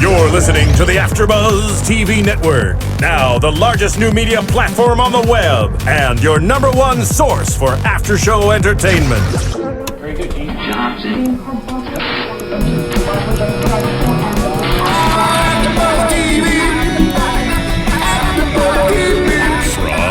You're listening to the AFTERBUZZ TV Network, now the largest new media platform on the web, and your number one source for after-show entertainment. Very good, Hobson.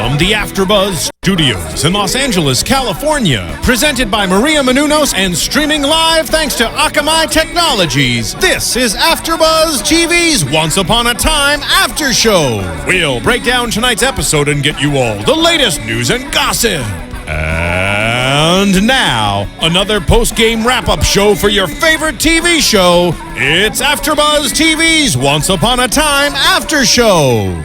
From the AFTERBUZZ Studios in Los Angeles, California, presented by Maria Menounos and streaming live thanks to Akamai Technologies, this is AFTERBUZZ TV's Once Upon a Time After Show. We'll break down tonight's episode and get you all the latest news and gossip. And now, another post-game wrap-up show for your favorite TV show. It's AFTERBUZZ TV's Once Upon a Time After Show.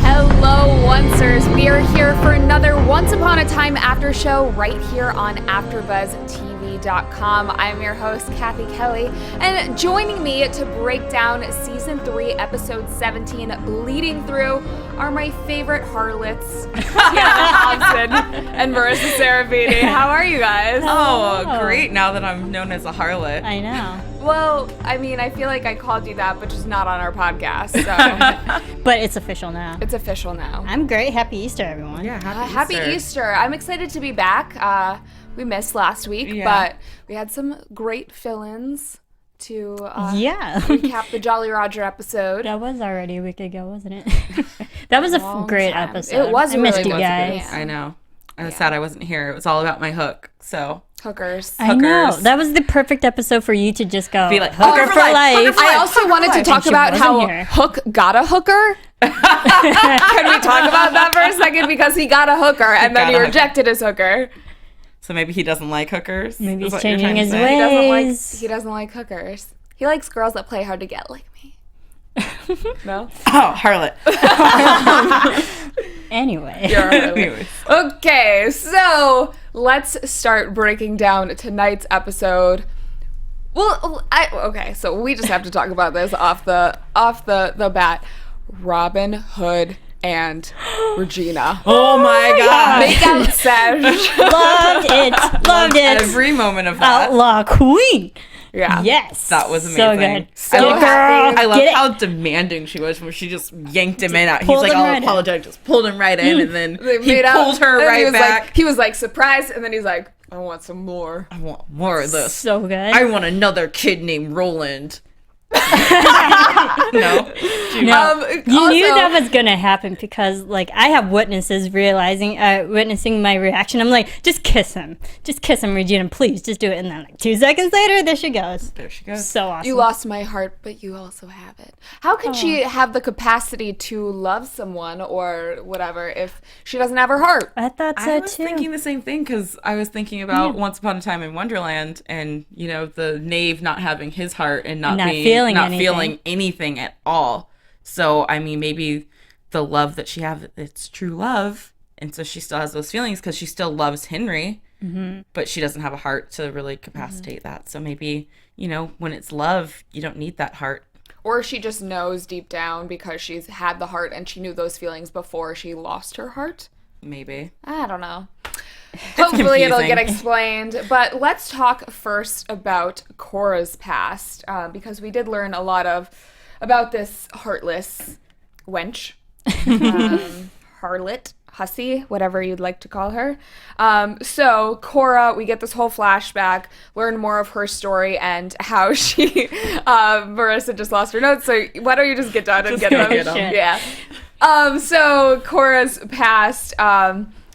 Hello, Oncers. We are here for another Once Upon a Time After Show right here on AFTERBuzzTV.com. I'm your host, Cathy Kelley, and joining me to break down Season 3, Episode 17, Bleeding Through, are my favorite harlots, Tiona, Hobson, and Marisa Serafini. How are you guys? Oh, great, now that I'm known as a harlot. I know. Well, I mean, I feel like I called you that, but just not on our podcast, so. But it's official now. It's official now. I'm great. Happy Easter, everyone. Yeah, Happy Easter. I'm excited to be back. We missed last week, but we had some great fill-ins to recap the Jolly Roger episode. That was already a week ago, wasn't it? That was a great episode. It was I missed really you guys. I know. I was sad I wasn't here. It was all about my hook, so. Hookers. I know. That was the perfect episode for you to just go, Be like, hooker for life. I also wanted to talk about how Hook got a hooker. Can we talk about that for a second? Because he got a hooker and then he rejected his hooker. So maybe he doesn't like hookers? Maybe he's changing his He ways. doesn't like hookers. He likes girls that play hard to get like me. No? Oh, harlot. Anyway. Anyways. Okay, so let's start breaking down tonight's episode. Well, so we just have to talk about this off the bat. Robin Hood and Regina. Oh my God. Make out sesh. Loved it. Every moment of that. Outlaw queen. Yeah. Get That was amazing. So good. So Get it, happy. girl. I love Get it. how demanding she was when she just yanked him in. He's pulled like, him I'll right in. apologize. Just pulled him right in, and then They he made out, pulled her and right back. He was like surprised, and then he's like, I want some more. I want more of this. So good. I want another kid named Roland. No. No. You knew that was gonna happen because, like, I have witnesses witnessing my reaction. I'm like, just kiss him, Regina, please, just do it. And then, like, 2 seconds later, there she goes. So awesome. You lost my heart, but you also have it. How can she have the capacity to love someone or whatever if she doesn't have her heart? I thought so I was too. thinking the same thing because I was thinking about Once Upon a Time in Wonderland and, you know, the knave not having his heart and not feeling anything at all. So, I mean, maybe the love that she has, it's true love. And so she still has those feelings because she still loves Henry, but she doesn't have a heart to really capacitate that. So maybe, you know, when it's love, you don't need that heart. Or she just knows deep down because she's had the heart and she knew those feelings before she lost her heart. Maybe. I don't know. Hopefully it'll confusing. get explained. But let's talk first about Cora's past because we did learn a lot about this heartless wench, harlot, hussy, whatever you'd like to call her. So Cora, we get this whole flashback, learn more of her story and how she, Marisa just lost her notes. So why don't you just get done and get them? Yeah. So Cora's past,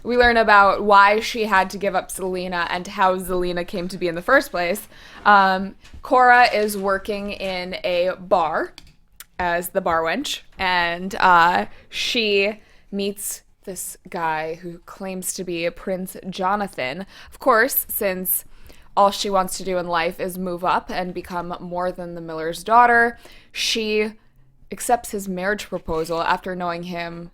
we learn about why she had to give up Zelena and how Zelena came to be in the first place. Cora is working in a bar as the bar wench, and she meets this guy who claims to be Prince Jonathan. Of course, since all she wants to do in life is move up and become more than the miller's daughter, she accepts his marriage proposal after knowing him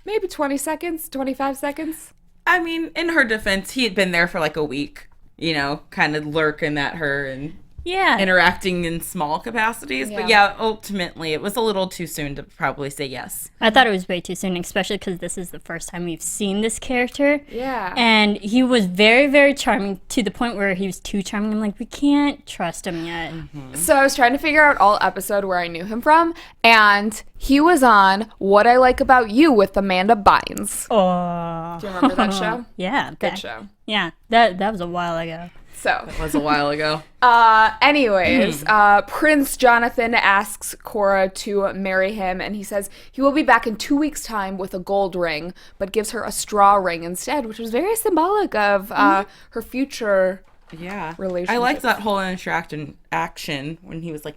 maybe 25 seconds. I mean, in her defense, he had been there for like a week, you know, kind of lurking at her and interacting in small capacities. But ultimately, it was a little too soon to probably say yes. I thought it was way too soon, especially because this is the first time we've seen this character. Yeah. And he was very, very charming to the point where he was too charming. I'm like, we can't trust him yet. Mm-hmm. So I was trying to figure out all episode where I knew him from, and he was on What I Like About You with Amanda Bynes. Oh. Do you remember that show? Yeah. Good show. Yeah, that was a while ago. So That was a while ago. Anyways, Prince Jonathan asks Cora to marry him, and he says he will be back in 2 weeks' time with a gold ring, but gives her a straw ring instead, which was very symbolic of her future relationship. I liked that whole action when he was like,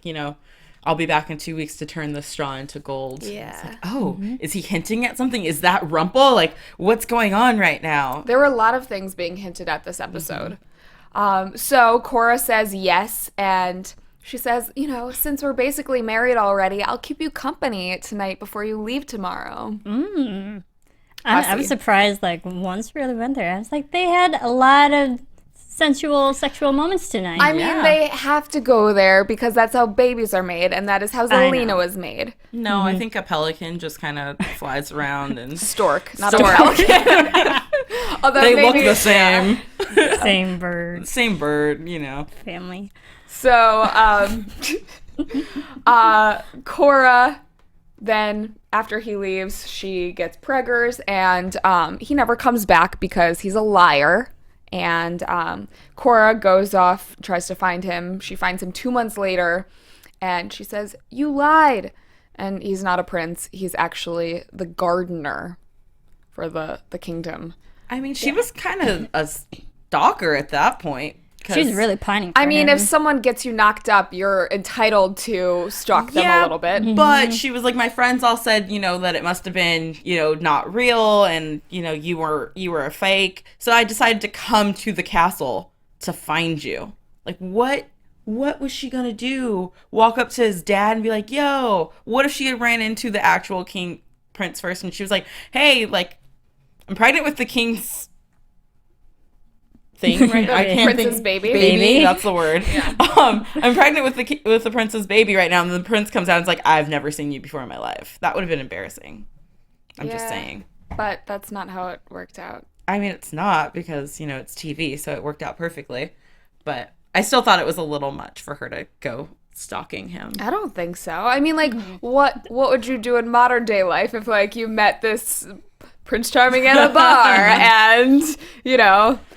I'll be back in 2 weeks to turn the straw into gold. Yeah. Like, is he hinting at something? Is that Rumple? Like, what's going on right now? There were a lot of things being hinted at this episode. So Cora says yes, and she says, since we're basically married already, I'll keep you company tonight before you leave tomorrow. I was surprised, once we really went there, I was like, they had a lot of sensual, sexual moments tonight. I mean, they have to go there because that's how babies are made, and that is how Zelena was made. No, I think a pelican just kind of flies around and... Stork, not a pelican. Although they look the same. Same bird. Same bird, Family. So, Cora, then, after he leaves, she gets preggers, and he never comes back because he's a liar. And Cora goes off, tries to find him. She finds him 2 months later, and she says, "You lied." And he's not a prince. He's actually the gardener for the kingdom. I mean, she was kind of a stalker at that point. She's really pining for him. if someone gets you knocked up, you're entitled to stalk them a little bit. But she was like, my friends all said, that it must have been, not real, and, you were a fake. So I decided to come to the castle to find you. Like, what was she going to do? Walk up to his dad and be like, yo, what if she had ran into the actual prince first? And she was like, hey, I'm pregnant with the king's thing, right? I can't Prince's think. baby. That's the word. Yeah. I'm pregnant with the prince's baby right now, and the prince comes out and is like, I've never seen you before in my life. That would have been embarrassing. I'm just saying. But that's not how it worked out. I mean, it's not because, it's TV, so it worked out perfectly. But I still thought it was a little much for her to go stalking him. I don't think so. I mean, what would you do in modern day life if, you met this Prince Charming at a bar and,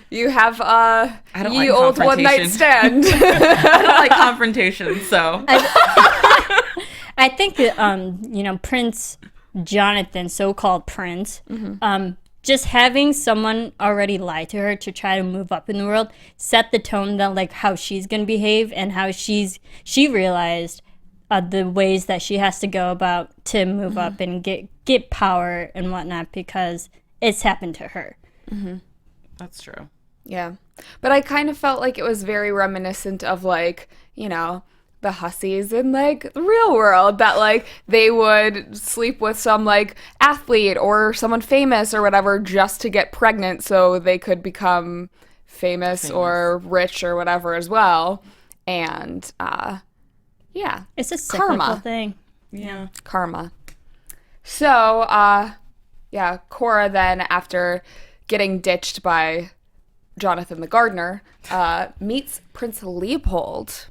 you have ye old one night stand. I don't like confrontation, so. I think that, Prince Jonathan, so-called prince, just having someone already lie to her to try to move up in the world set the tone that how she's going to behave and how she realized the ways that she has to go about to move up and get power and whatnot because it's happened to her. That's true. Yeah. But I kind of felt like it was very reminiscent of the hussies in the real world that they would sleep with some athlete or someone famous or whatever just to get pregnant so they could become famous. Or rich or whatever as well. And it's a cyclical thing. Yeah, karma. So Cora then, after getting ditched by Jonathan the gardener, meets Prince Leopold.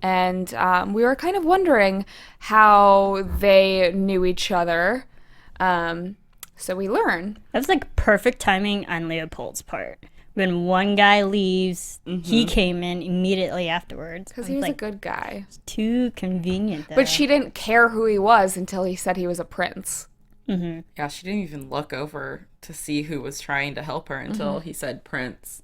And we were kind of wondering how they knew each other. So we learn. That was perfect timing on Leopold's part. When one guy leaves, he came in immediately afterwards. Because he was a good guy. Too convenient, though. But she didn't care who he was until he said he was a prince. Yeah, she didn't even look over to see who was trying to help her until he said prince.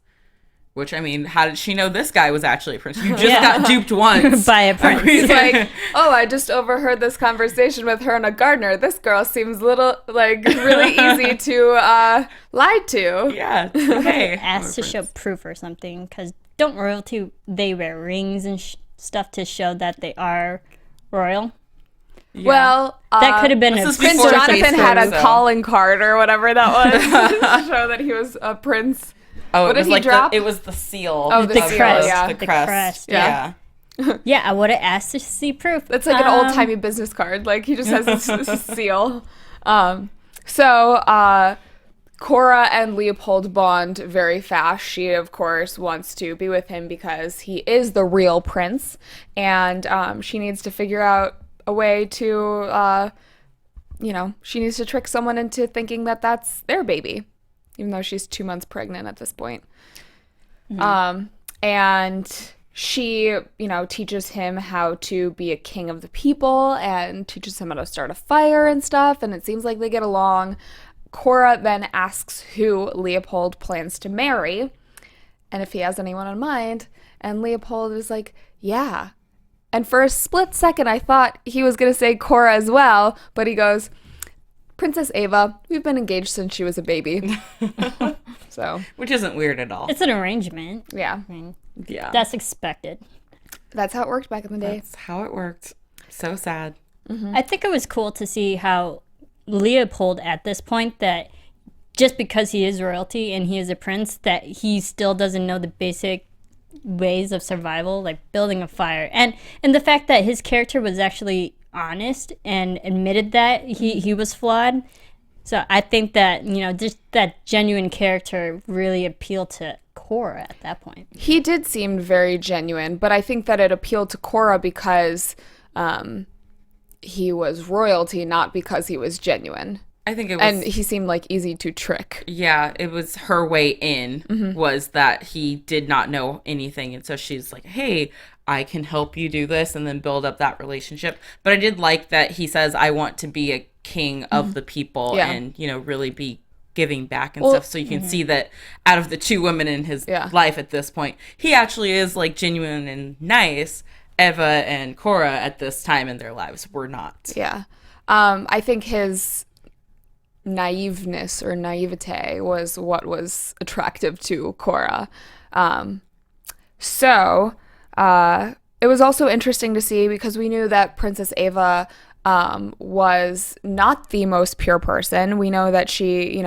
Which, I mean, how did she know this guy was actually a prince? You just got duped once. By a prince. He's like, I just overheard this conversation with her and a gardener. This girl seems really easy to lie to. Yeah, okay. Asked to show proof or something, because don't royalty, they wear rings and stuff to show that they are royal? Yeah. Well, that could have been Prince Jonathan had a calling card or whatever that was to show that he was a prince. Oh, what did he drop? It was the seal. Oh, the crest. Yeah. The crest. Yeah. Yeah, I would have asked to see proof. It's like an old-timey business card. Like, he just has this seal. So Cora and Leopold bond very fast. She, of course, wants to be with him because he is the real prince. And she needs to figure out a way to, she needs to trick someone into thinking that that's their baby, even though she's 2 months pregnant at this point. And she, teaches him how to be a king of the people and teaches him how to start a fire and stuff. And it seems like they get along. Cora then asks who Leopold plans to marry and if he has anyone in mind. And Leopold is like, yeah. And for a split second, I thought he was going to say Cora as well. But he goes, Princess Ava, we've been engaged since she was a baby. So, which isn't weird at all. It's an arrangement. Yeah. Yeah. That's expected. That's how it worked back in the day. That's how it worked. So sad. I think it was cool to see how Leopold at this point, that just because he is royalty and he is a prince, that he still doesn't know the basic ways of survival, like building a fire. And the fact that his character was actually honest and admitted that he was flawed. So I think that, just that genuine character really appealed to Cora at that point. He did seem very genuine, but I think that it appealed to Cora because he was royalty, not because he was genuine. I think it was... And he seemed like easy to trick. Yeah, it was her way in, was that he did not know anything. And so she's like, hey, I can help you do this, and then build up that relationship. But I did like that he says, I want to be a king of the people and, really be giving back and stuff. So you can see that out of the two women in his life at this point, he actually is like genuine and nice. Eva and Cora at this time in their lives were not. Yeah. I think his naiveness or naivete was what was attractive to Cora. So it was also interesting to see, because we knew that Princess Ava was not the most pure person. We know that she,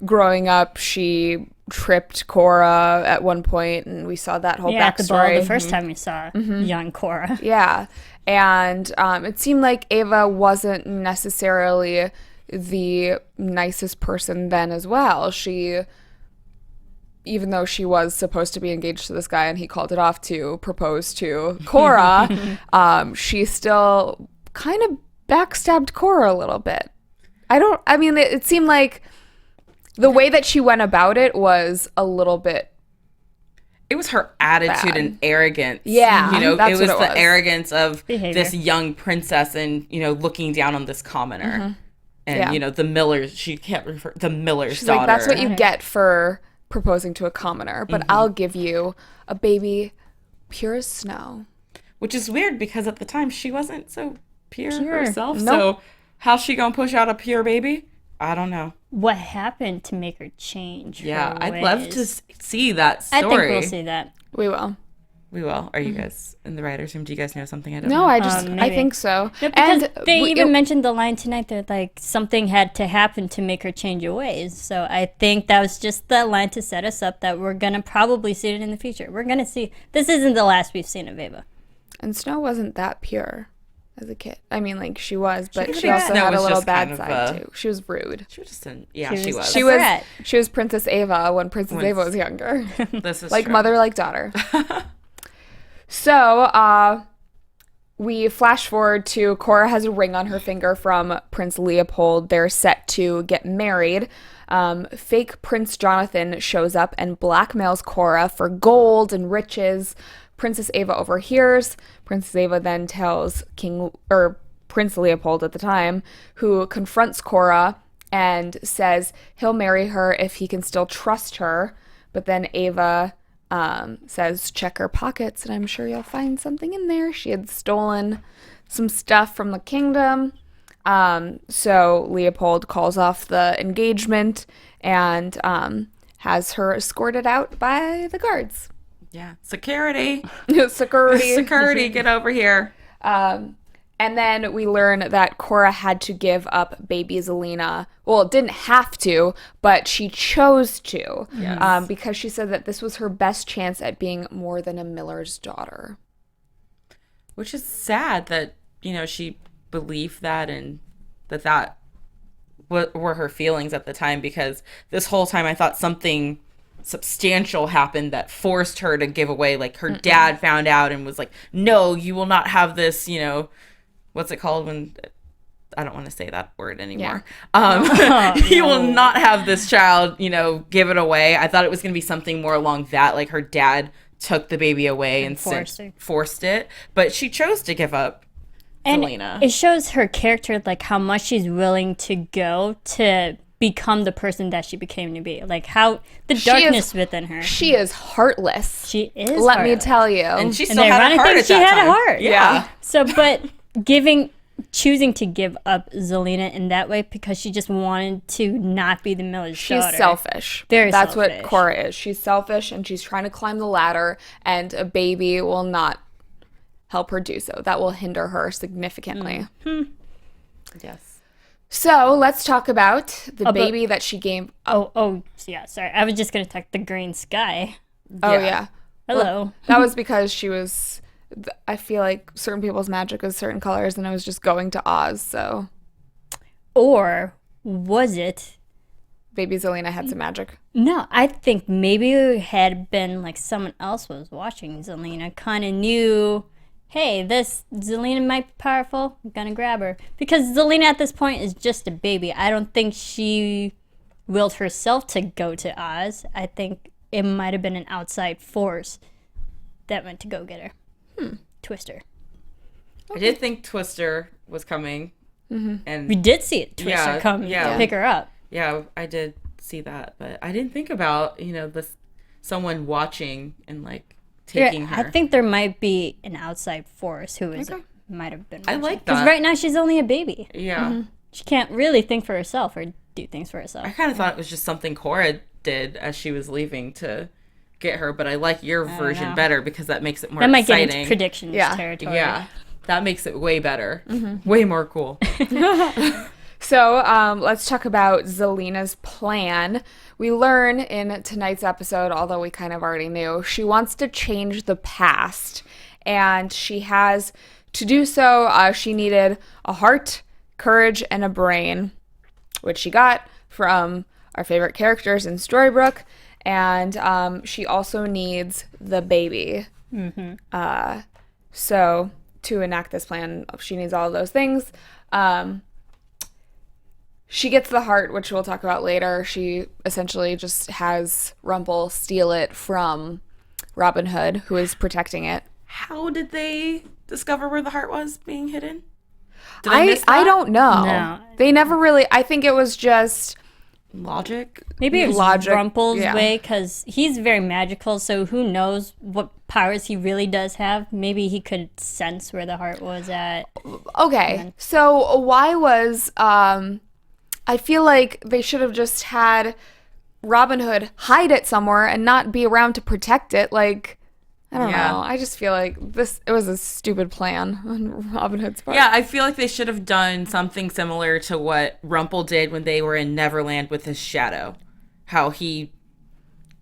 growing up, she tripped Cora at one point, and we saw that whole backstory. At the ball, the first time we saw young Cora. Yeah, and it seemed like Ava wasn't necessarily the nicest person then as well. She, even though she was supposed to be engaged to this guy and he called it off to propose to Cora, she still kind of backstabbed Cora a little bit. It seemed like the way that she went about it was a little bit... It was her attitude and arrogance. Yeah, it was the arrogance of this young princess and, looking down on this commoner. And, the Miller's, the Miller's She's daughter. Like, that's what you get for proposing to a commoner, but I'll give you a baby pure as snow. Which is weird, because at the time she wasn't so pure herself. Nope. So how's she gonna push out a pure baby? I don't know. What happened to make her change? Yeah, I'd love to see that story. I think we'll see that. We will. We will. Are you guys in the writer's room? Do you guys know something I don't know? No, I think so. No, because they even mentioned the line tonight that like something had to happen to make her change her ways. So I think that was just the line to set us up that we're gonna probably see it in the future. We're gonna see. This isn't the last we've seen of Ava. And Snow wasn't that pure as a kid. She was, but she also had a little bad side too. She was rude. She was just she was. She was Princess Ava when Princess Ava was younger. This is like true. mother, like daughter. So, we flash forward to Cora has a ring on her finger from Prince Leopold. They're set to get married. Fake Prince Jonathan shows up and blackmails Cora for gold and riches. Princess Ava overhears. Princess Ava then tells Prince Leopold at the time, who confronts Cora and says he'll marry her if he can still trust her. But then Ava says, check her pockets, and I'm sure you'll find something in there. She had stolen some stuff from the kingdom. So Leopold calls off the engagement and has her escorted out by the guards. Yeah. Security. Security. Get over here. And then we learn that Cora had to give up baby Zelena. Well, didn't have to, but she chose to. Yes. Because she said that this was her best chance at being more than a miller's daughter. Which is sad that, she believed that and that were her feelings at the time, because this whole time I thought something substantial happened that forced her to give away. Like her dad found out and was like, no, you will not have this, what's it called when... I don't want to say that word anymore. Yeah. You will not have this child, give it away. I thought it was going to be something more along that, like her dad took the baby away and forced it. But she chose to give up Zelena. And it shows her character, like how much she's willing to go to become the person that she became to be. Like how the darkness within her. She is heartless. She is Let me tell you. And she still had a heart at that time. She had a heart. Yeah. So, but choosing to give up Zelena in that way because she just wanted to not be the miller's daughter. She's selfish. That's what Cora is. She's selfish, and she's trying to climb the ladder, and a baby will not help her do so. That will hinder her significantly. Yes. So let's talk about the baby that she gave. Yeah, sorry. I was just going to talk the green sky. Oh, yeah. Hello. Well, that was because she was... I feel like certain people's magic is certain colors, and I was just going to Oz, so. Or was it? Baby Zelena had some magic. No, I think maybe it had been like someone else was watching Zelena, kind of knew, hey, this Zelena might be powerful, I'm gonna grab her. Because Zelena at this point is just a baby. I don't think she willed herself to go to Oz. I think it might have been an outside force that went to go get her. Twister. I did think Twister was coming. And we did see it. Twister come to pick her up. Yeah, I did see that. But I didn't think about, someone watching and, like, taking her. I think there might be an outside force who might have been watching. I like that. Because right now she's only a baby. Yeah. She can't really think for herself or do things for herself. I kind of thought it was just something Cora did as she was leaving to get her, but I like your version better because that makes it more exciting. That might get into predictions territory. Yeah, that makes it way better. Way more cool. So let's talk about Zelena's plan. We learn in tonight's episode, although we kind of already knew, she wants to change the past, and she has to do so. She needed a heart, courage, and a brain, which she got from our favorite characters in Storybrooke. And she also needs the baby. So to enact this plan, she needs all of those things. She gets the heart, which we'll talk about later. She essentially just has Rumple steal it from Robin Hood, who is protecting it. How did they discover where the heart was being hidden? Did I miss that? I don't know. No. They never really... I think it was just... logic. Maybe it was Rumple's way, because he's very magical, so who knows what powers he really does have. Maybe he could sense where the heart was at. Okay, so why was I feel like they should have just had Robin Hood hide it somewhere and not be around to protect it. Like, I don't know. I just feel like it was a stupid plan on Robin Hood's part. Yeah, I feel like they should have done something similar to what Rumple did when they were in Neverland with his shadow. How he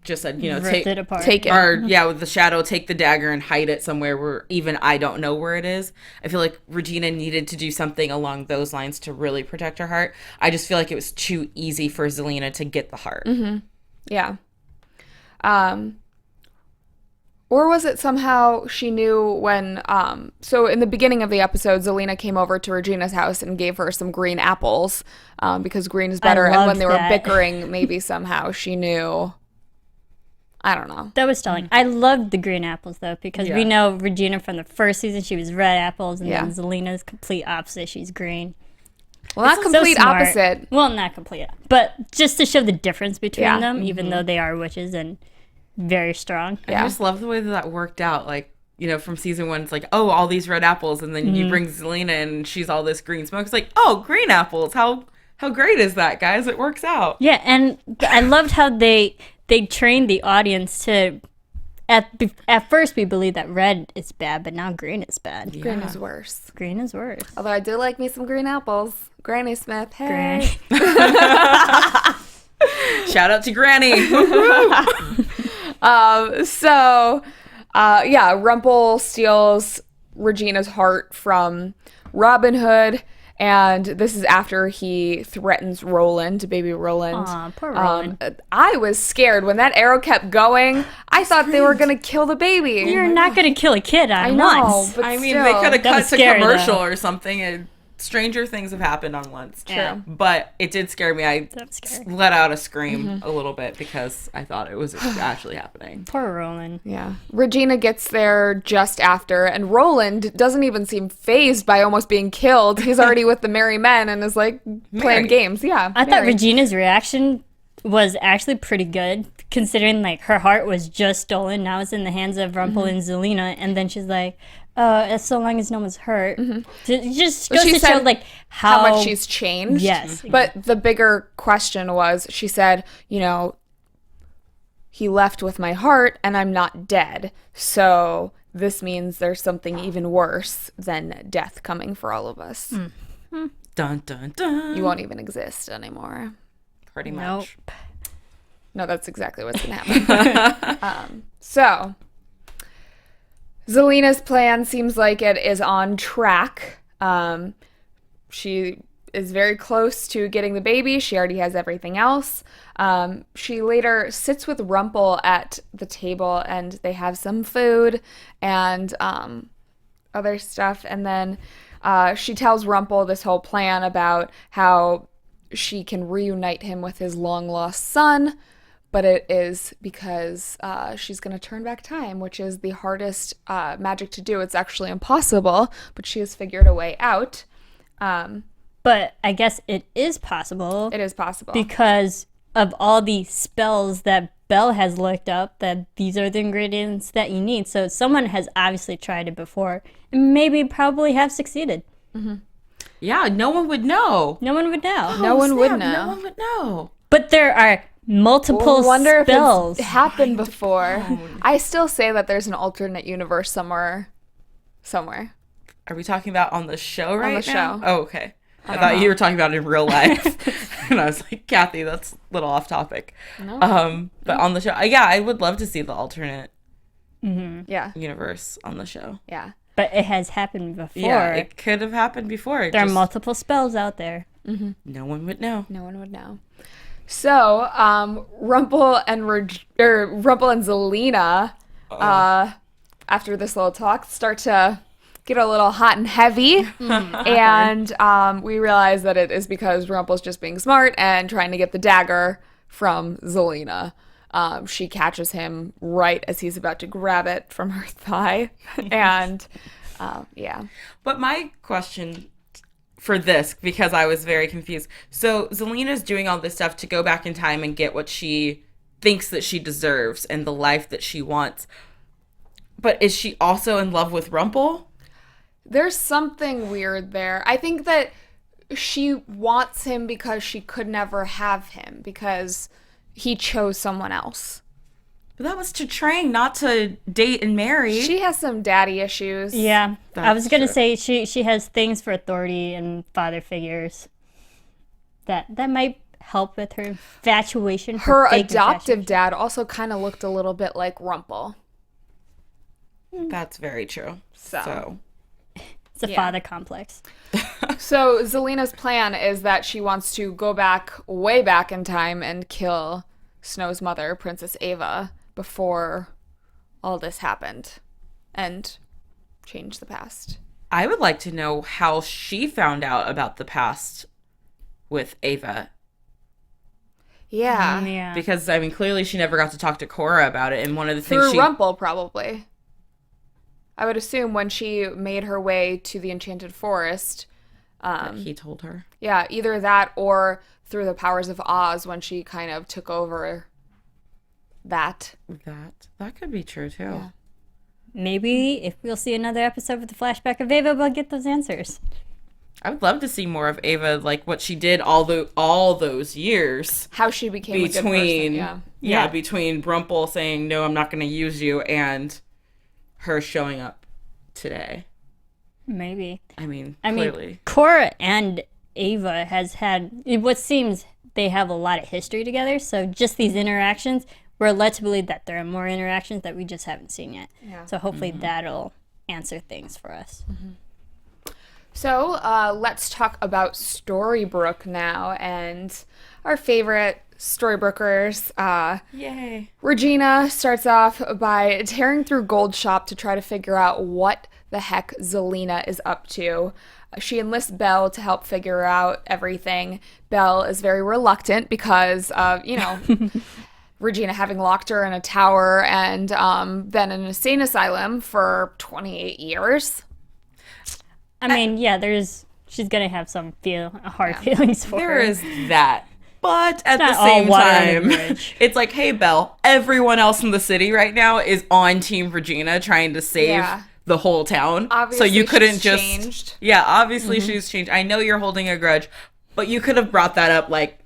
just said, ripped it apart. Take it. Or, with the shadow, take the dagger and hide it somewhere where even I don't know where it is. I feel like Regina needed to do something along those lines to really protect her heart. I just feel like it was too easy for Zelena to get the heart. Yeah. Or was it somehow she knew when, so in the beginning of the episode, Zelena came over to Regina's house and gave her some green apples because green is better. And when they were bickering, maybe somehow she knew. I don't know. That was telling. I loved the green apples, though, because we know Regina from the first season, she was red apples, and then Zelena's complete opposite. She's green. Well, not complete opposite. Well, not complete. But just to show the difference between them, even though they are witches and very strong. I just love the way that worked out. Like, from season 1, it's like, oh, all these red apples, and then you bring Zelena in, and she's all this green smoke. It's like, oh, green apples. How great is that, guys? It works out. Yeah, and I loved how they trained the audience to... At first, we believed that red is bad, but now green is bad. Yeah. Green is worse. Green is worse. Although I do like me some green apples. Granny Smith, hey. Shout out to Granny. Rumple steals Regina's heart from Robin Hood. And this is after he threatens Roland, baby Roland. Aw, poor Roland. I was scared when that arrow kept going. I thought they were going to kill the baby. You're not going to kill a kid on once. But I mean, still. they could have cut to scary, commercial though. or something, and stranger things have happened on once. True. But it did scare me. I scary. let out a scream a little bit because I thought it was actually happening. Poor Roland. Yeah. Regina gets there just after, and Roland doesn't even seem fazed by almost being killed. He's already with the merry men and is like playing games. Yeah. I thought Regina's reaction was actually pretty good, considering like her heart was just stolen. Now it's in the hands of Rumpel and Zelena, and then she's like, so long as no one's hurt. Just goes to show like how much she's changed. Yes. But the bigger question was, she said, you know, he left with my heart and I'm not dead. So this means there's something even worse than death coming for all of us. Dun, dun, dun. You won't even exist anymore. Pretty much. Nope. No, that's exactly what's going to happen. So Zelena's plan seems like it is on track. She is very close to getting the baby. She already has everything else. She later sits with Rumpel at the table and they have some food and other stuff. And then she tells Rumpel this whole plan about how she can reunite him with his long-lost son. But it is because she's going to turn back time, which is the hardest magic to do. It's actually impossible, but she has figured a way out. But I guess it is possible. It is possible. Because of all the spells that Belle has looked up, that these are the ingredients that you need. So someone has obviously tried it before and maybe probably have succeeded. Yeah, no one would know. No one would know. No one would know. No one would know. But there are multiple wonder spells. if it's happened before. I still say that there's an alternate universe somewhere. Are we talking about on the show right the now? show. Oh, okay. I thought you were talking about in real life. And I was like, Cathy, that's a little off topic. No. But on the show, yeah, I would love to see the alternate Yeah. universe on the show. Yeah. But it has happened before. Yeah, it could have happened before. There are multiple spells out there. No one would know. No one would know. So, Rumpel and Zelena, after this little talk, start to get a little hot and heavy. And we realize that it is because Rumpel's just being smart and trying to get the dagger from Zelena. She catches him right as he's about to grab it from her thigh. And, yeah. But my question for this, because I was very confused. So Zelena's doing all this stuff to go back in time and get what she thinks that she deserves and the life that she wants. But is she also in love with Rumpel? There's something weird there. I think that she wants him because she could never have him because he chose someone else. But that was to train, not to date and marry. She has some daddy issues. Yeah. I was going to true. say she has things for authority and father figures that might help with her infatuation. Her fake adoptive infatuation. dad also kind of looked a little bit like Rumpel. That's very true. So. It's a father complex. So Zelena's plan is that she wants to go back, way back in time and kill Snow's mother, Princess Ava, before all this happened and change the past. I would like to know how she found out about the past with Ava. Yeah. Yeah. Because, I mean, clearly she never got to talk to Cora about it. And one of the Through things Rumpel, probably. I would assume when she made her way to the Enchanted Forest. he told her. Yeah, either that or through the powers of Oz when she kind of took over that. That could be true, too. Yeah. Maybe if we'll see another episode with the flashback of Ava, we'll get those answers. I would love to see more of Ava, like what she did all those years. How she became a good person, yeah. Yeah, between Rumpel saying, no, I'm not going to use you, and her showing up today. Maybe. I mean, I clearly. mean, Cora and Ava has had, what seems they have a lot of history together, so just these interactions, we're led to believe that there are more interactions that we just haven't seen yet. Yeah. So hopefully that'll answer things for us. So let's talk about Storybrooke now, and our favorite Storybrookeers. Yay. Regina starts off by tearing through Gold Shop to try to figure out what the heck Zelena is up to. She enlists Belle to help figure out everything. Belle is very reluctant because of, Regina having locked her in a tower and then in an insane asylum for 28 years. I mean, she's going to have some hard feelings for her. There is that. But at the same time, it's like, hey, Belle, everyone else in the city right now is on Team Regina trying to save the whole town. Obviously, so you couldn't just changed. Yeah, obviously she's changed. I know you're holding a grudge, but you could have brought that up like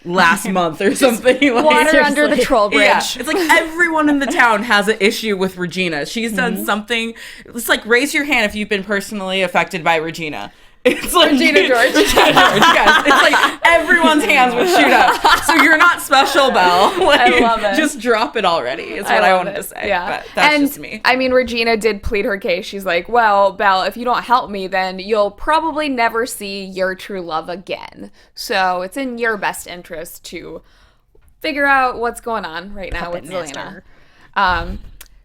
last month or something. Water under the troll bridge. Yeah, it's like everyone in the town has an issue with Regina. She's done something. It's like, raise your hand if you've been personally affected by Regina. It's like Regina George. Yes. It's like everyone's hands would shoot up. So you're not special, Belle. Like, I love it. Just drop it already. Is what I wanted to say. Yeah, but that's just me. I mean, Regina did plead her case. She's like, "Well, Belle, if you don't help me, then you'll probably never see your true love again. So it's in your best interest to figure out what's going on right now with Zelena."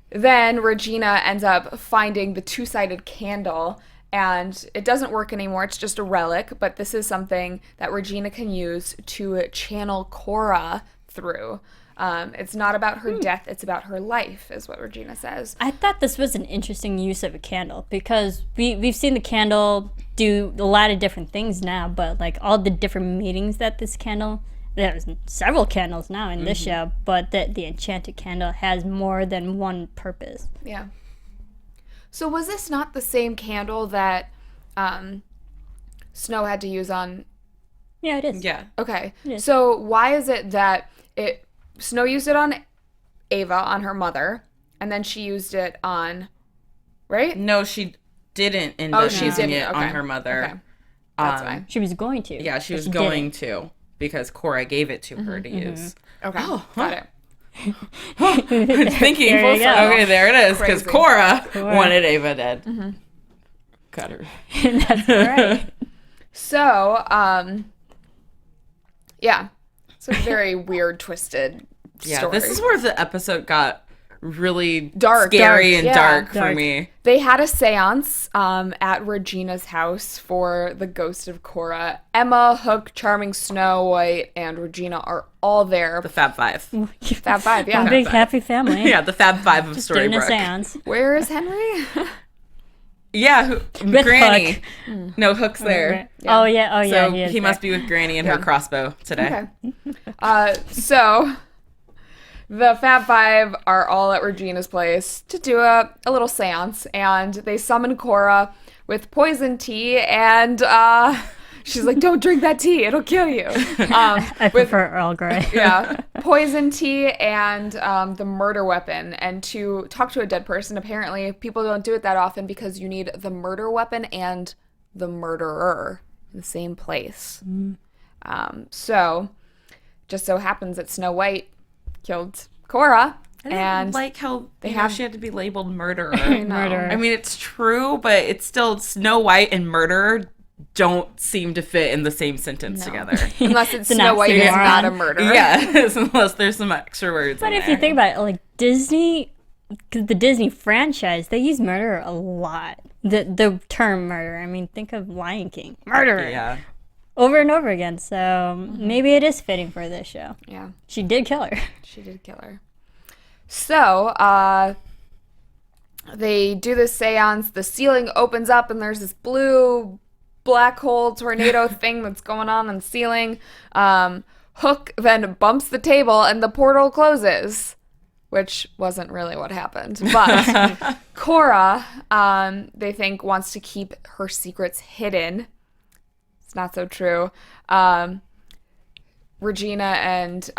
Then Regina ends up finding the two-sided candle. And it doesn't work anymore. It's just a relic. But this is something that Regina can use to channel Cora through. It's not about her death. It's about her life, is what Regina says. I thought this was an interesting use of a candle because we've seen the candle do a lot of different things now. But like all the different meanings that this candle... There's several candles now in this show. But the enchanted candle has more than one purpose. Yeah. So was this not the same candle that Snow had to use on... Yeah, it is. Yeah. Okay. So why is it that Snow used it on Ava, on her mother, and then she used it on... Right? No, she didn't end up using it on her mother. Okay. That's fine. She was going to. Yeah, she was going to because Cora gave it to her to use. Okay. Got it. Thinking, okay, there it is, because Cora wanted Ava dead. Cut her. That's right. So, it's a very weird, twisted story. This is where the episode got really dark, scary and dark for me. They had a seance at Regina's house for the ghost of Cora. Emma, Hook, Charming Snow White, and Regina are all there. The Fab Five. Fab Five, yeah. One big happy family. Yeah, the Fab Five of Just doing a Storybrooke. seance. Where is Henry? Yeah, With Granny. Hook. No, Hook's there. Oh yeah. So He, is he must there. be with Granny and her crossbow today. Okay. So the Fab Five are all at Regina's place to do a little seance, and they summon Cora with poison tea, and she's like, "Don't drink that tea; it'll kill you." I prefer Earl Grey. Yeah, poison tea and the murder weapon, and to talk to a dead person. Apparently, people don't do it that often because you need the murder weapon and the murderer in the same place. So, just so happens that Snow White killed Cora, and like how she had to be labeled murderer. Murderer. I mean, it's true, but it's still Snow White and murderer don't seem to fit in the same sentence together. unless it's an Snow White is oxymoron. not a murderer. Yes, unless there's some extra words. But in if there. you think about it, like Disney, because the Disney franchise, they use murder a lot. The term murder. I mean, think of Lion King. Murder. Yeah. Over and over again. So maybe it is fitting for this show. Yeah, She did kill her. she did kill her. So, they do this seance. The ceiling opens up, and there's this blue black hole tornado thing that's going on the ceiling. Hook then bumps the table, and the portal closes, which wasn't really what happened. But Cora, they think, wants to keep her secrets hidden. It's not so true. Regina and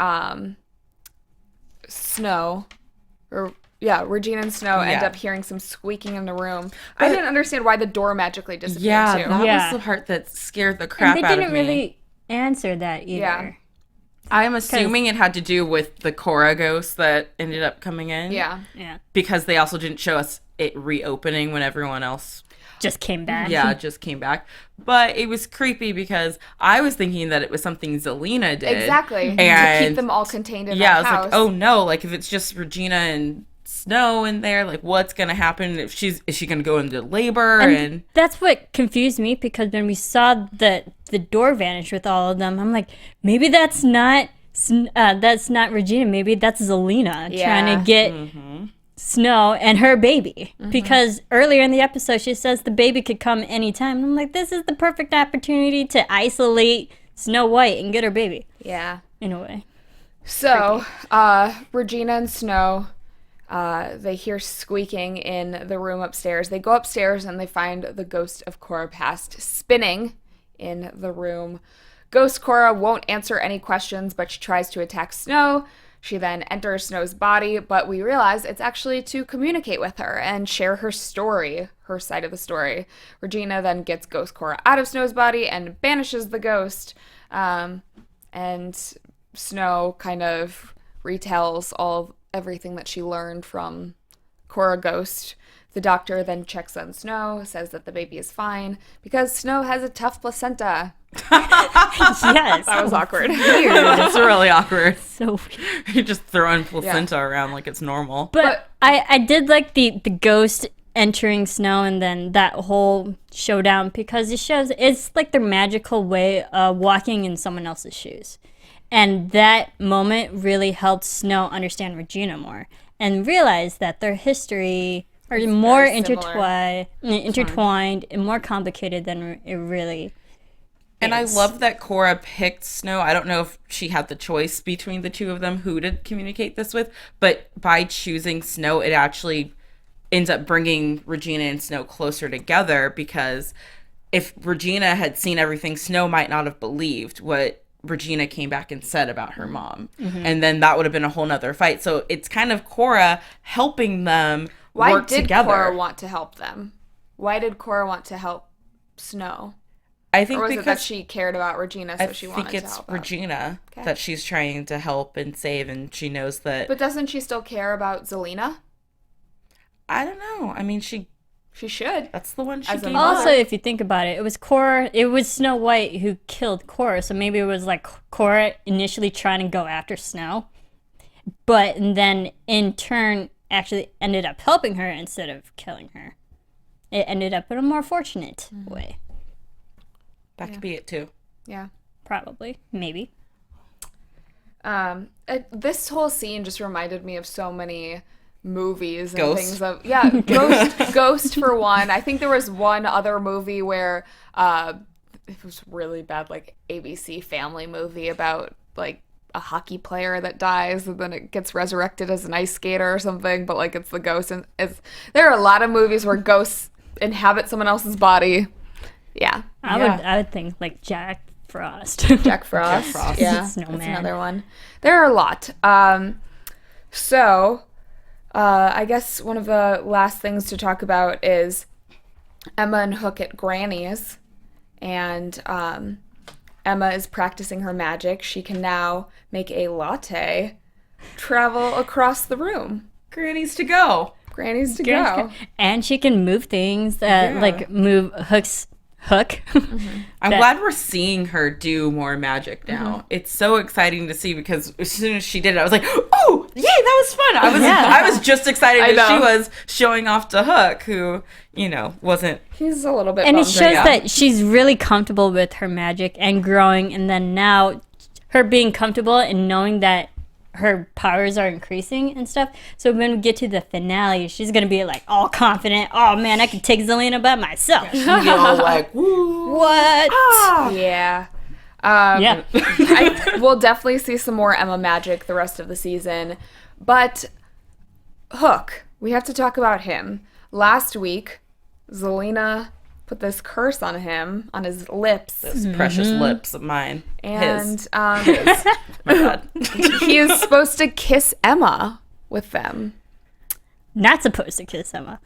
Regina and Snow end up hearing some squeaking in the room. I didn't understand why the door magically disappeared, too. That was the part that scared the crap And out they of me. didn't really answer that either. Yeah. I'm assuming it had to do with the Cora ghost that ended up coming in. Yeah. Yeah. Because they also didn't show us it reopening when everyone else just came back. Yeah, just came back. But it was creepy because I was thinking that it was something Zelena did. Exactly. And to keep them all contained in that house. I was like, oh no, like if it's just Regina and Snow in there, like what's gonna happen? Is she gonna go into labor? And that's what confused me, because when we saw the door vanish with all of them, I'm like, maybe that's not Regina. Maybe that's Zelena trying to get Snow and her baby, because earlier in the episode she says the baby could come anytime. And I'm like, this is the perfect opportunity to isolate Snow White and get her baby. Yeah, in a way. So Regina and Snow, they hear squeaking in the room upstairs. They go upstairs and they find the ghost of Cora Past spinning in the room. Ghost Cora won't answer any questions, but she tries to attack Snow. She then enters Snow's body, but we realize it's actually to communicate with her and share her story, her side of the story. Regina then gets Ghost Cora out of Snow's body and banishes the ghost. And Snow kind of retells everything that she learned from Cora Ghost. The doctor then checks on Snow, says that the baby is fine because Snow has a tough placenta. Yes. That was awkward. It's really awkward. So weird. You're just throwing placenta around like it's normal. But I did like the ghost entering Snow and then that whole showdown, because it shows it's like their magical way of walking in someone else's shoes. And that moment really helped Snow understand Regina more and realize that their history are more intertwined and more complicated than it really And I love that Cora picked Snow. I don't know if she had the choice between the two of them who to communicate this with, but by choosing Snow, it actually ends up bringing Regina and Snow closer together, because if Regina had seen everything, Snow might not have believed what Regina came back and said about her mom. And then that would have been a whole nother fight. So it's kind of Cora helping them work together. Why did Cora want to help them? Why did Cora want to help Snow? I think or was because it that she cared about Regina, so she wanted to help? I think it's Regina that she's trying to help and save, and she knows that. But doesn't she still care about Zelena? I don't know. I mean, she should. That's the one she gave. Also, if you think about it, it was Snow White who killed Cora, so maybe it was like Cora initially trying to go after Snow, but then in turn actually ended up helping her instead of killing her. It ended up in a more fortunate way. That could be it too. Yeah. Probably. Maybe. This whole scene just reminded me of so many movies and Ghost. things. Ghost for one. I think there was one other movie where it was really bad, like ABC Family movie about like a hockey player that dies and then it gets resurrected as an ice skater or something, but like it's the ghost. And there are a lot of movies where ghosts inhabit someone else's body. Yeah. I would think like Jack Frost. Jack Frost. Yeah. Snowman. That's another one. There are a lot. So I guess one of the last things to talk about is Emma and Hook at Granny's. And Emma is practicing her magic. She can now make a latte travel across the room. Granny's to go. Granny's to go. And she can move things, like move Hook. I'm glad we're seeing her do more magic now. It's so exciting to see, because as soon as she did it, I was like, oh, yay, that was fun. I was just excited that she was showing off to Hook, who, wasn't. He's a little bit And bummed. it shows that she's really comfortable with her magic and growing, and then now her being comfortable and knowing that her powers are increasing and stuff. So when we get to the finale, she's gonna be like all confident. Oh man, I can take Zelena by myself. She's all like, woo. What? Yeah. Yeah. We'll definitely see some more Emma magic the rest of the season. But Hook, we have to talk about him. Last week, Zelena put this curse on him, on his lips. Those precious lips of mine. And his. My God. He is supposed to kiss Emma with them. Not supposed to kiss Emma.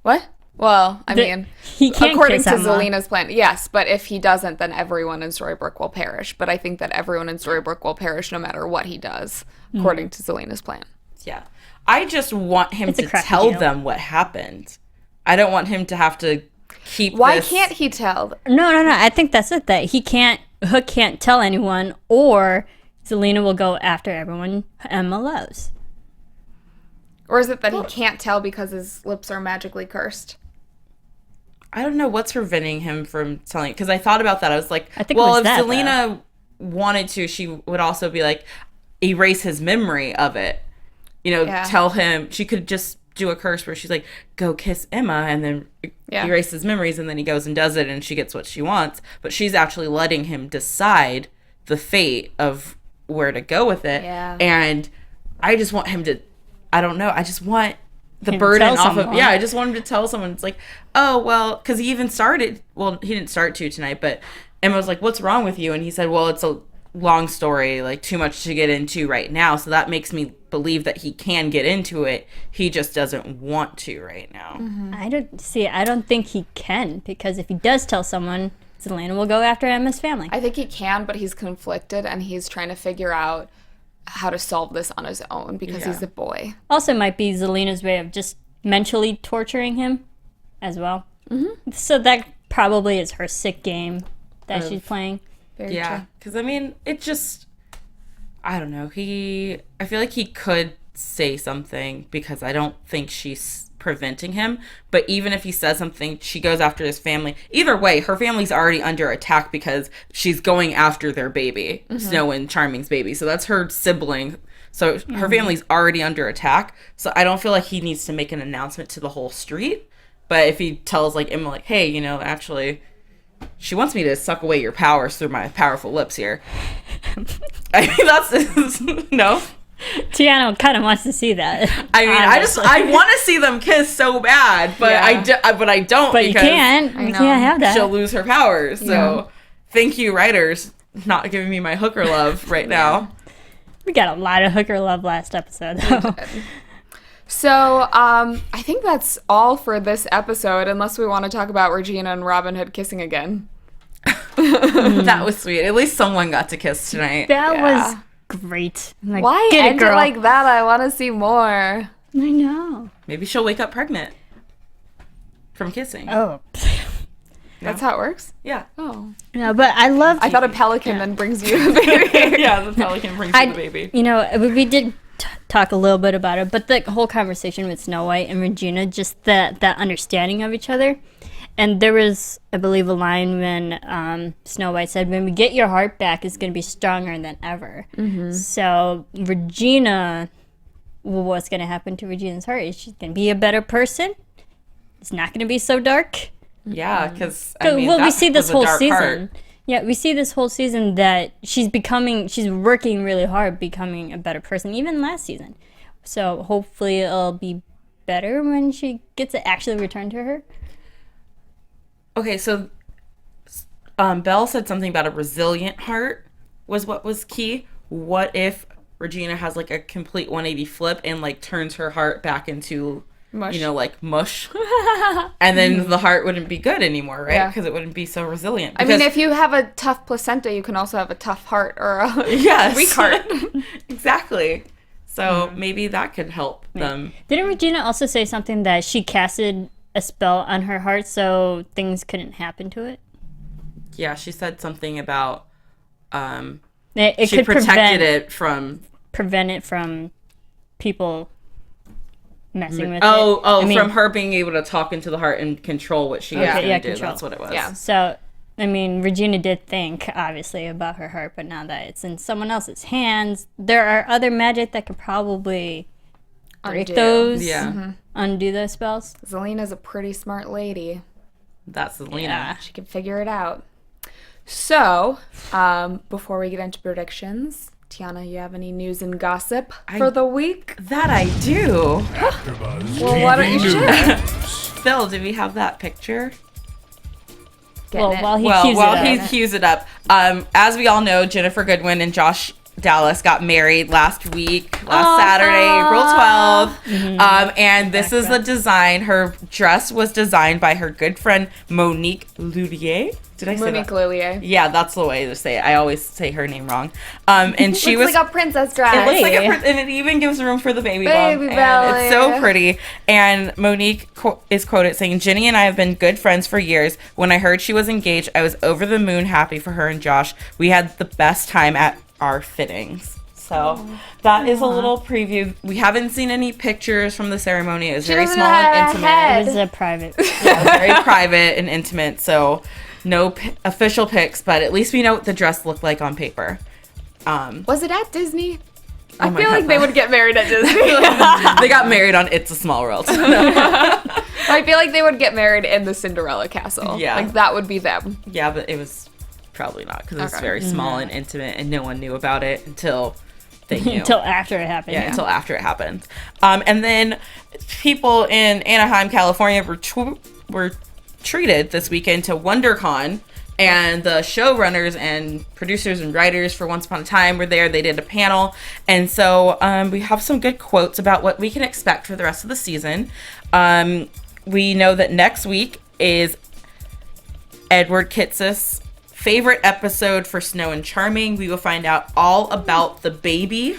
What? Well, I mean, he can't according kiss to Emma. Zelena's plan, yes, but if he doesn't, then everyone in Storybrooke will perish. But I think that everyone in Storybrooke will perish no matter what he does, according to Zelena's plan. Yeah. I just want him to tell them what happened. I don't want him to have to keep Why can't he tell? No. I think that's it. That Hook can't tell anyone, or Zelena will go after everyone Emma loves. Or is it that he can't tell because his lips are magically cursed? I don't know what's preventing him from telling. Because I thought about that. I was like, if that, Zelena wanted to, she would also be like, erase his memory of it. Tell him. She could just do a curse where she's like, go kiss Emma, and then erase his memories, and then he goes and does it, and she gets what she wants. But she's actually letting him decide the fate of where to go with it. Yeah. And I just want him to, I don't know, I just want the burden off of, I just want him to tell someone. It's like, oh, well, because he even started, he didn't start to tonight, but Emma was like, what's wrong with you? And he said, well, it's a long story, like too much to get into right now, so that makes me believe that he can get into it, he just doesn't want to right now. I don't think he can, because if he does tell someone, Zelena will go after Emma's family. I think he can, but he's conflicted and he's trying to figure out how to solve this on his own because he's a boy. Also might be Zelena's way of just mentally torturing him as well. So that probably is her sick game that she's playing. Very true. Because I mean, it just, I don't know. I feel like he could say something because I don't think she's preventing him. But even if he says something, she goes after his family. Either way, her family's already under attack because she's going after their baby, Snow and Charming's baby. So that's her sibling. So her family's already under attack. So I don't feel like he needs to make an announcement to the whole street. But if he tells like Emma, like, hey, actually, she wants me to suck away your powers through my powerful lips here. I mean, that's no. Tiona kind of wants to see that. I mean, I want to see them kiss so bad, but I don't. But you can't. You can't have that. She'll lose her powers. So, thank you, writers, not giving me my hooker love right now. We got a lot of hooker love last episode, though. So, I think that's all for this episode, unless we want to talk about Regina and Robin Hood kissing again. That was sweet. At least someone got to kiss tonight. That was great. Like, why end it like that? I want to see more. I know. Maybe she'll wake up pregnant from kissing. Oh. That's how it works? Yeah. Oh. No, but I thought a pelican then brings you the baby. Yeah, the pelican brings you the baby. We did talk a little bit about it, but the whole conversation with Snow White and Regina, just that understanding of each other. And there was, I believe, a line when Snow White said, when we get your heart back, it's going to be stronger than ever. So Regina, what's going to happen to Regina's heart? Is she going to be a better person? It's not going to be so dark. Yeah, because we see this whole season. Heart. Yeah, we see this whole season that she's working really hard, becoming a better person, even last season. So hopefully it'll be better when she gets it actually returned to her. Okay, so Belle said something about a resilient heart was what was key. What if Regina has like a complete 180 flip and like turns her heart back into mush. Like mush, and then the heart wouldn't be good anymore, right? Because it wouldn't be so resilient. I mean, if you have a tough placenta, you can also have a tough heart or a weak heart. Exactly. So maybe that could help them. Didn't Regina also say something that she casted a spell on her heart so things couldn't happen to it? Yeah, she said something about it she could prevent it from people messing with it. From her being able to talk into the heart and control what she has to do. Control. That's what it was. Yeah. So, I mean, Regina did think, obviously, about her heart, but now that it's in someone else's hands, there are other magic that could probably break those, undo those spells. Zelena's a pretty smart lady. That's Zelena. Yeah, she can figure it out. So, before we get into predictions, Tiona, you have any news and gossip for the week? That I do. Well, why don't you share? Phil, do we have that picture? While he cues it up. As we all know, Jennifer Goodwin and Josh Dallas got married last Saturday, April 12th. And this is the design. Her dress was designed by her good friend Monique Lullier. Did I say Monique that? Lullier. Yeah, that's the way to say it. I always say her name wrong. And she was like a princess dress. It looks like a and it even gives room for the baby bump. Belle. It's so pretty. And Monique is quoted saying, "Ginny and I have been good friends for years. When I heard she was engaged, I was over the moon happy for her and Josh. We had the best time at our fittings." So that is a little preview. We haven't seen any pictures from the ceremony. It was very small and intimate. It was a private. Yeah, it was very private and intimate. So no official pics, but at least we know what the dress looked like on paper. Was it at Disney? Oh I feel like they would get married at Disney. They got married on It's a Small World. I feel like they would get married in the Cinderella castle. Yeah. Like that would be them. Yeah, but it was probably not because it's very small and intimate and no one knew about it until they knew. Until after it happened. Yeah, until after it happened. And then people in Anaheim, California were treated this weekend to WonderCon, and the showrunners and producers and writers for Once Upon a Time were there. They did a panel, and so we have some good quotes about what we can expect for the rest of the season. We know that next week is Edward Kitsis' favorite episode for Snow and Charming. We will find out all about the baby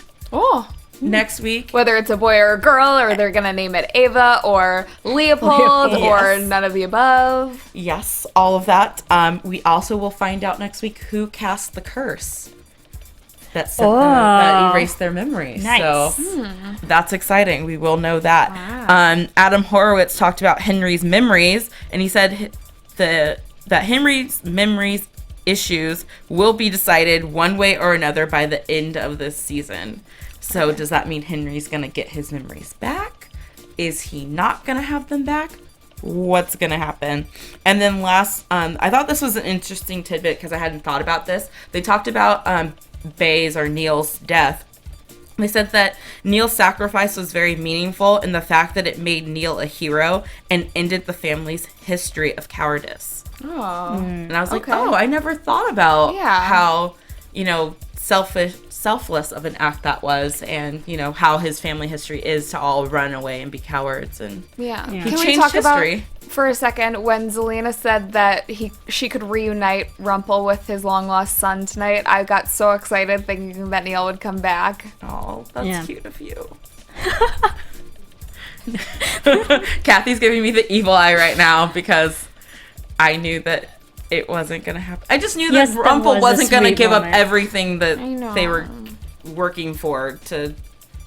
next week. Whether it's a boy or a girl, or they're going to name it Ava or Leopold or none of the above. Yes, all of that. We also will find out next week who cast the curse that erased their memories. Nice. So that's exciting. We will know that. Wow. Adam Horowitz talked about Henry's memories, and he said that Henry's memories issues will be decided one way or another by the end of this season. So does that mean Henry's going to get his memories back? Is he not going to have them back? What's going to happen? And then last, I thought this was an interesting tidbit because I hadn't thought about this. They talked about Bay's or Neil's death. They said that Neil's sacrifice was very meaningful in the fact that it made Neil a hero and ended the family's history of cowardice. Oh. And I was like, I never thought about how, selfless of an act that was, and how his family history is to all run away and be cowards. And he Can we changed talk history about for a second when Zelena said that she could reunite Rumpel with his long lost son tonight? I got so excited thinking that Neil would come back. Oh, that's cute of you. Cathy's giving me the evil eye right now because I knew that it wasn't going to happen. I just knew that Rumpel wasn't going to give up everything that they were working for to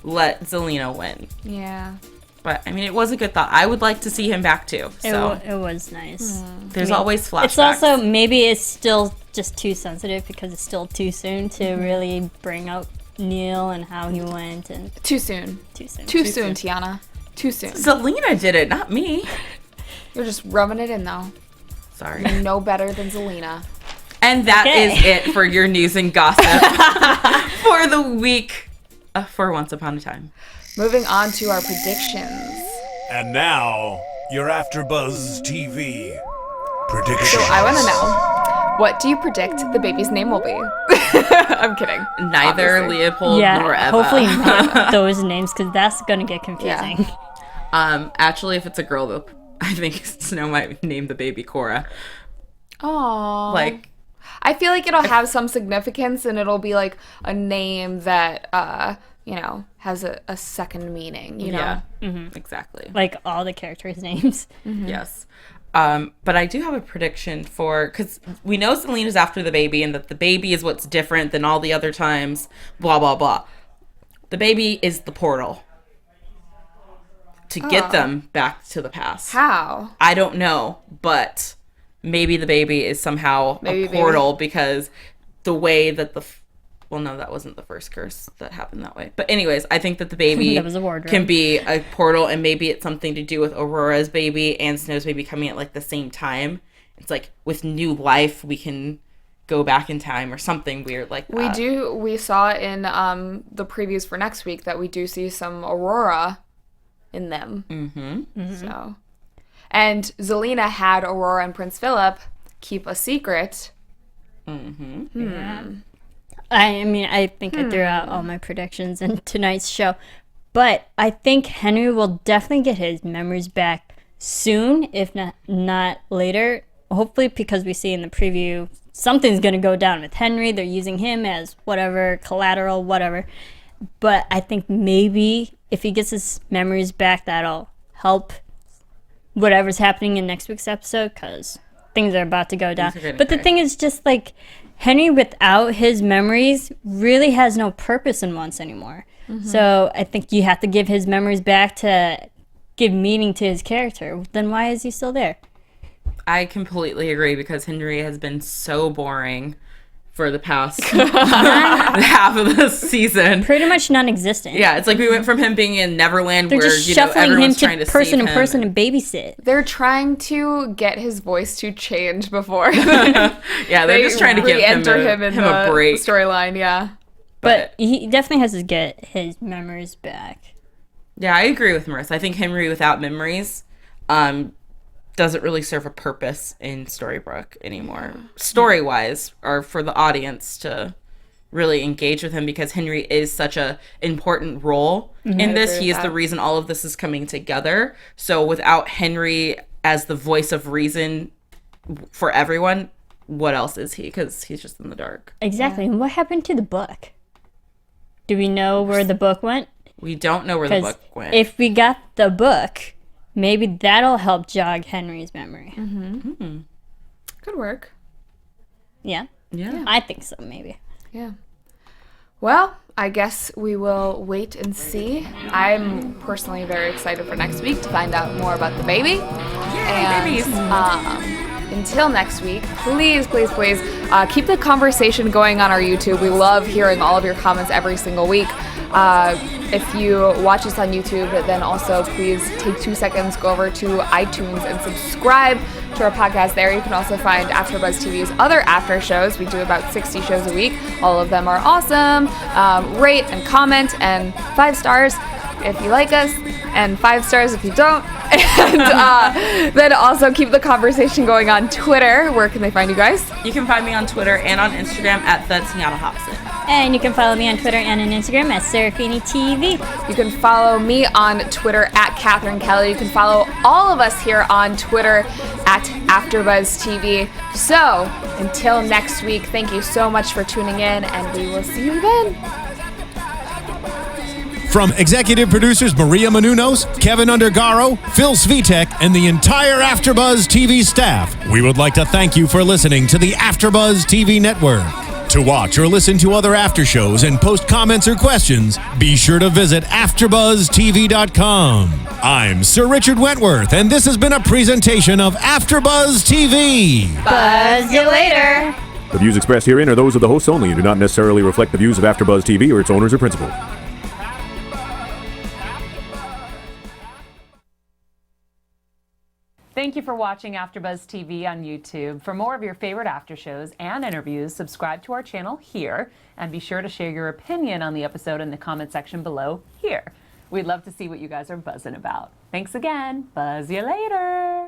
let Zelena win. Yeah. But, I mean, it was a good thought. I would like to see him back, too. So. It was nice. There's always flashbacks. It's also, maybe it's still just too sensitive because it's still too soon to really bring out Neil and how he went. And Too soon. Too soon. Too soon, Tiona. Too soon. Zelena did it, not me. You're just rubbing it in, though. Sorry. You're no better than Zelena. And that is it for your news and gossip for the week for Once Upon a Time. Moving on to our predictions. And now, your AFTERBUZZ TV predictions. So I want to know, what do you predict the baby's name will be? I'm kidding. Neither obviously. Leopold nor Eva. Hopefully not those names because that's going to get confusing. Yeah. Actually, if it's a girl, I think Snow might name the baby Cora. Aww. Like, I feel like it'll have some significance and it'll be like a name that, has a second meaning, you know? Yeah, exactly. Like all the characters' names. Mm-hmm. Yes. But I do have a prediction because we know Selena's after the baby and that the baby is what's different than all the other times, blah, blah, blah. The baby is the portal to get them back to the past. How? I don't know, but maybe the baby is somehow a portal because the way that well, no, that wasn't the first curse that happened that way. But anyways, I think that the baby That was a wardrobe. can be a portal, and maybe it's something to do with Aurora's baby and Snow's baby coming at like the same time. It's like with new life, we can go back in time or something weird like that. We saw in the previews for next week that we do see some Aurora in them. Mm-hmm. So, and Zelena had Aurora and Prince Philip keep a secret. Yeah. I mean, I think I threw out all my predictions in tonight's show. But I think Henry will definitely get his memories back soon, if not later. Hopefully, because we see in the preview, something's going to go down with Henry. They're using him as whatever, collateral, whatever. But I think maybe if he gets his memories back, that'll help whatever's happening in next week's episode, because things are about to go down. But the thing is just like, Henry without his memories really has no purpose in Once anymore. Mm-hmm. So I think you have to give his memories back to give meaning to his character. Then why is he still there? I completely agree, because Henry has been so boring for the past half of the season. Pretty much non-existent. Yeah, it's like we went from him being in Neverland, They're where just shuffling everyone's him trying to person save to him. person and babysit. They're trying to get his voice to change before. Yeah, they're just trying to give him a break. Storyline, yeah. But he definitely has to get his memories back. Yeah, I agree with Marissa. I think Henry without memories doesn't really serve a purpose in Storybrooke anymore, story-wise, or for the audience to really engage with him, because Henry is such a important role in this. He is the reason all of this is coming together. So without Henry as the voice of reason for everyone, what else is he? Because he's just in the dark. Exactly. And what happened to the book? Do we know where the book went? We don't know where the book went. If we got the book, maybe that'll help jog Henry's memory. Could work. Yeah? Yeah. I think so, maybe. Yeah. Well, I guess we will wait and see. I'm personally very excited for next week to find out more about the baby. Yay, babies! Until next week, please keep the conversation going on our YouTube. We love hearing all of your comments every single week. If you watch us on YouTube, then also please take 2 seconds, go over to iTunes and subscribe to our podcast there. You can also find AfterBuzz TV's other after shows. We do about 60 shows a week. All of them are awesome. Rate and comment, and 5 stars if you like us, and 5 stars if you don't. And then also keep the conversation going on Twitter. Where can they find you guys? You can find me on Twitter and on Instagram at the Tiona Hobson. And you can follow me on Twitter and on Instagram at Serafini TV. You can follow me on Twitter at Cathy Kelley. You can follow all of us here on Twitter at AfterBuzz TV. So until next week, thank you so much for tuning in, and we will see you then. From executive producers Maria Menounos, Kevin Undergaro, Phil Svitek, and the entire AfterBuzz TV staff, we would like to thank you for listening to the AfterBuzz TV network. To watch or listen to other after shows and post comments or questions, be sure to visit AfterBuzzTV.com. I'm Sir Richard Wentworth, and this has been a presentation of AfterBuzz TV. Buzz you later. The views expressed herein are those of the hosts only and do not necessarily reflect the views of AfterBuzz TV or its owners or principals. Thank you for watching AfterBuzz TV on YouTube. For more of your favorite after shows and interviews, subscribe to our channel here, and be sure to share your opinion on the episode in the comment section below here. We'd love to see what you guys are buzzing about. Thanks again. Buzz you later.